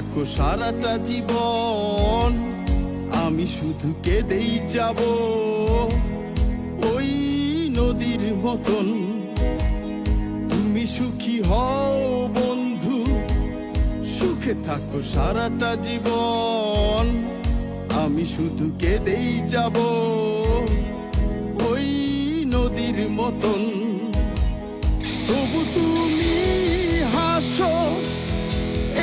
থাকো সারাটা জীবন, আমি শুধু কেঁদেই যাব ওই নদীর মতন। তুমি সুখী হও বন্ধু, সুখে থাকো সারাটা জীবন, আমি শুধু কেঁদেই যাব ওই নদীর মতন। তবু তুমি হাসো,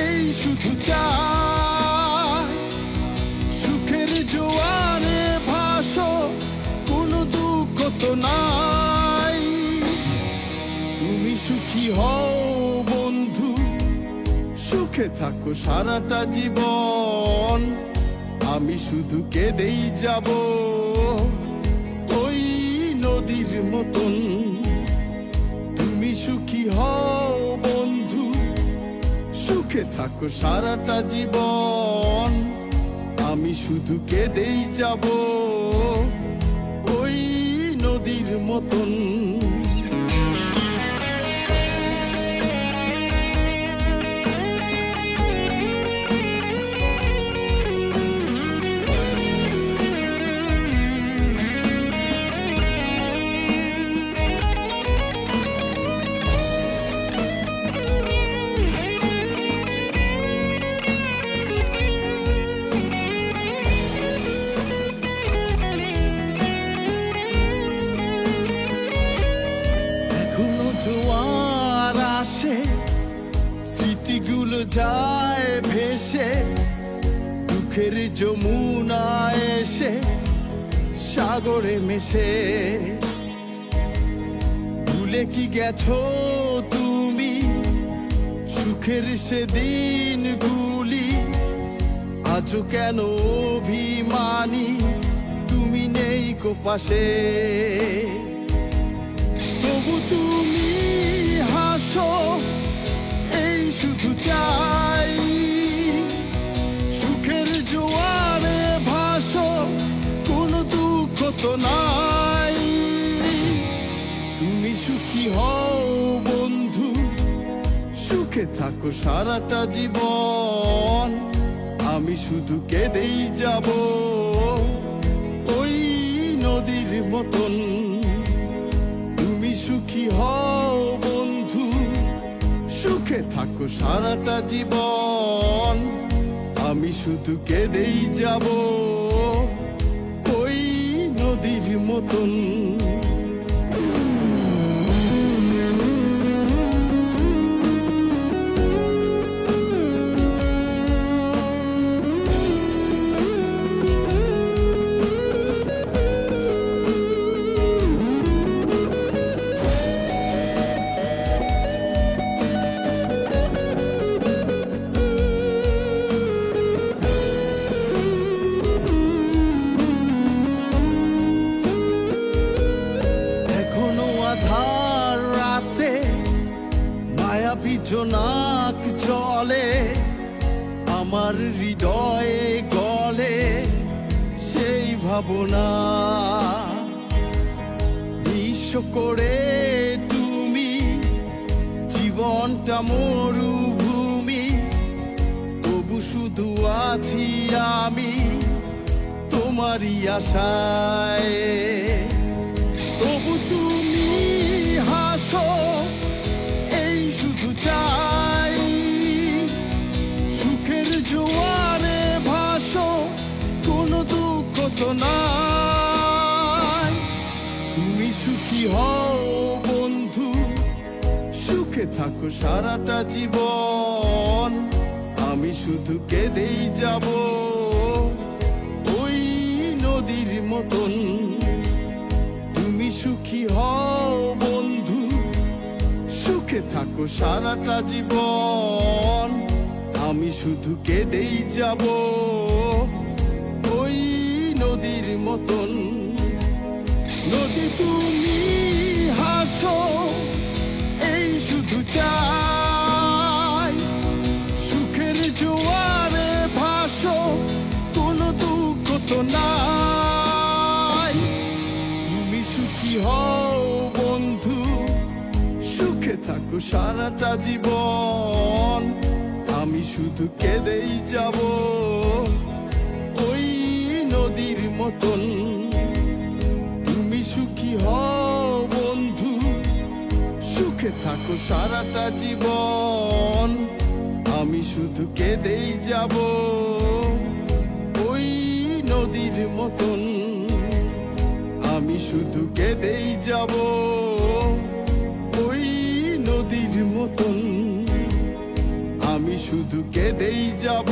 এই শুধু চাই সুখের জোয়ারে ভাসো, কোনো দুঃখ তো নাই। তুমি সুখী হও বন্ধু, সুখে থাকো সারাটা জীবন, আমি শুধু কেঁদেই যাব ওই নদীর মতন। তুমি সুখী হও বন্ধু, সুখে থাকো সারাটা জীবন, আমি শুধু কেঁদেই যাব ওই নদীর মতন। জোয়ার আসে, স্মৃতিগুলো যায় ভেসে, দুঃখের যমুনা এসে সাগরে মেশে। ভুলে কি গেছো তুমি সুখের সেদিন গুলি? আজও কেন অভিমানী তুমি নেই কো পাশে? তবু তুমি হাসো, এই শুধু চাই সুখের জোয়ারে ভাসো, কোনো দুঃখ তো নাই। তুমি সুখী হও বন্ধু, সুখে থাকো সারাটা জীবন, আমি শুধু কেঁদেই যাব ওই নদীর মতন। সুখী হও বন্ধু, সুখে থাকো সারাটা জীবন, আমি শুধু কেঁদেই যাব ওই নদীর মতন। আধার রাতে মায়াবী জোনাক চলে, আমার হৃদয়ে গলে সেই ভাবনা। নিঃস্ব করে তুমি জীবনটা মরুভূমি, তবু শুধু আছি আমি তোমারই আশায়। তবু তুমি হাসো, এই শুধু চাই সুখের জোয়ারে ভাসো, কোনো দুঃখ তো নাই। তুমি সুখী হও বন্ধু, সুখে থাকো সারাটা জীবন, আমি শুধু কেঁদেই যাব ওই নদীর মতন। তুমি সুখী হও বন্ধু, সুখে থাকো সারাটা জীবন, আমি শুধু কেঁদেই যাব ওই নদীর মতন। নদী তুমি হাসো, এই শুধু চাই সুখের জোয়ারে ভাসো, কোনো দুঃখ তো নাই। তুমি সুখী হও বন্ধু, সুখে থাকো সারাটা জীবন, আমি আমি শুধু কেঁদেই যাব ওই নদীর মতন। তুমি সুখী হও বন্ধু, সুখে থাকো সারাটা জীবন। আমি শুধু কেঁদেই যাব ওই নদীর মতন। আমি শুধু কেঁদেই যাব ওই নদীর মতন। আমি শুধু কেঁদেই যাব।